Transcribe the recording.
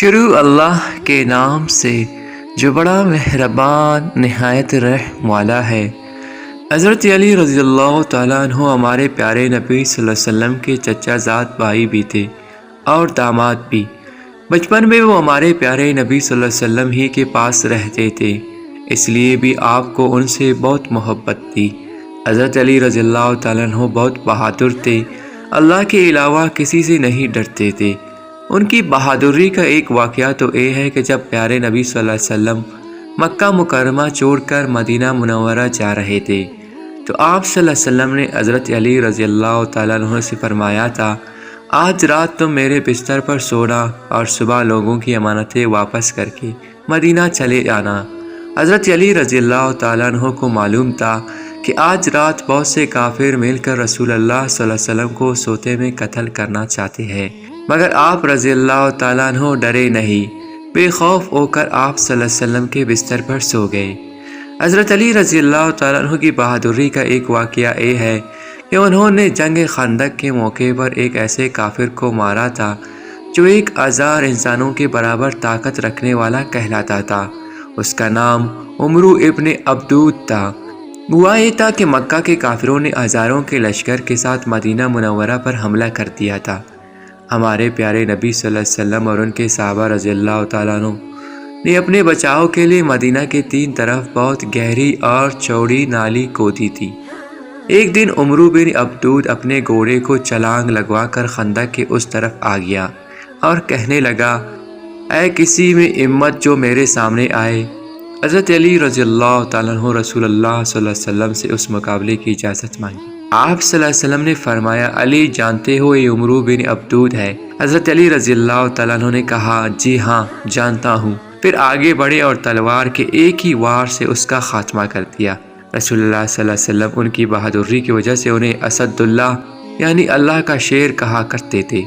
شروع اللہ کے نام سے جو بڑا مہربان نہایت رحم والا ہے۔ حضرت علی رضی اللہ تعالیٰ عنہ ہمارے پیارے نبی صلی اللہ علیہ وسلم کے چچا زاد بھائی بھی تھے اور داماد بھی۔ بچپن میں وہ ہمارے پیارے نبی صلی اللہ علیہ وسلم ہی کے پاس رہتے تھے، اس لیے بھی آپ کو ان سے بہت محبت تھی۔ حضرت علی رضی اللہ تعالیٰ عنہ بہت بہادر تھے، اللہ کے علاوہ کسی سے نہیں ڈرتے تھے۔ ان کی بہادری کا ایک واقعہ تو یہ ہے کہ جب پیارے نبی صلی اللہ علیہ وسلم مکہ مکرمہ چھوڑ کر مدینہ منورہ جا رہے تھے تو آپ صلی اللہ علیہ وسلم نے حضرت علی رضی اللہ تعالیٰ عنہ سے فرمایا تھا، آج رات تم میرے بستر پر سونا اور صبح لوگوں کی امانتیں واپس کر کے مدینہ چلے جانا۔ حضرت علی رضی اللہ تعالیٰ عنہ کو معلوم تھا کہ آج رات بہت سے کافر مل کر رسول اللہ صلی اللہ علیہ وسلم کو سوتے میں قتل کرنا چاہتے ہیں، مگر آپ رضی اللہ تعالیٰ عنہ ڈرے نہیں، بے خوف ہو کر آپ صلی اللہ علیہ وسلم کے بستر پر سو گئے۔ حضرت علی رضی اللہ تعالیٰ عنہ کی بہادری کا ایک واقعہ یہ ہے کہ انہوں نے جنگ خندق کے موقع پر ایک ایسے کافر کو مارا تھا جو 1000 انسانوں کے برابر طاقت رکھنے والا کہلاتا تھا۔ اس کا نام عمرو ابن عبدود تھا۔ ہوا یہ تھا کہ مکہ کے کافروں نے ہزاروں کے لشکر کے ساتھ مدینہ منورہ پر حملہ کر دیا تھا۔ ہمارے پیارے نبی صلی اللہ علیہ وسلم اور ان کے صحابہ رضی اللہ تعالیٰ عنہ نے اپنے بچاؤ کے لیے مدینہ کے 3 طرف بہت گہری اور چوڑی نالی کھودی تھی۔ ایک دن عمرو بن عبدود اپنے گھوڑے کو چھلانگ لگوا کر خندق کے اس طرف آ گیا اور کہنے لگا، اے کسی میں ہمت جو میرے سامنے آئے۔ حضرت علی رضی اللہ تعالیٰ عنہ رسول اللہ صلی اللہ علیہ وسلم سے اس مقابلے کی اجازت مانگی۔ آپ صلی اللہ علیہ وسلم نے فرمایا، علی جانتے ہو یہ عمرو بن عبدود ہے؟ حضرت علی رضی اللہ تعالیٰ عنہ نے کہا، جی ہاں جانتا ہوں۔ پھر آگے بڑھے اور تلوار کے ایک ہی وار سے اس کا خاتمہ کر دیا۔ رسول اللہ صلی اللہ علیہ وسلم ان کی بہادری کی وجہ سے انہیں اسد اللہ یعنی اللہ کا شیر کہا کرتے تھے۔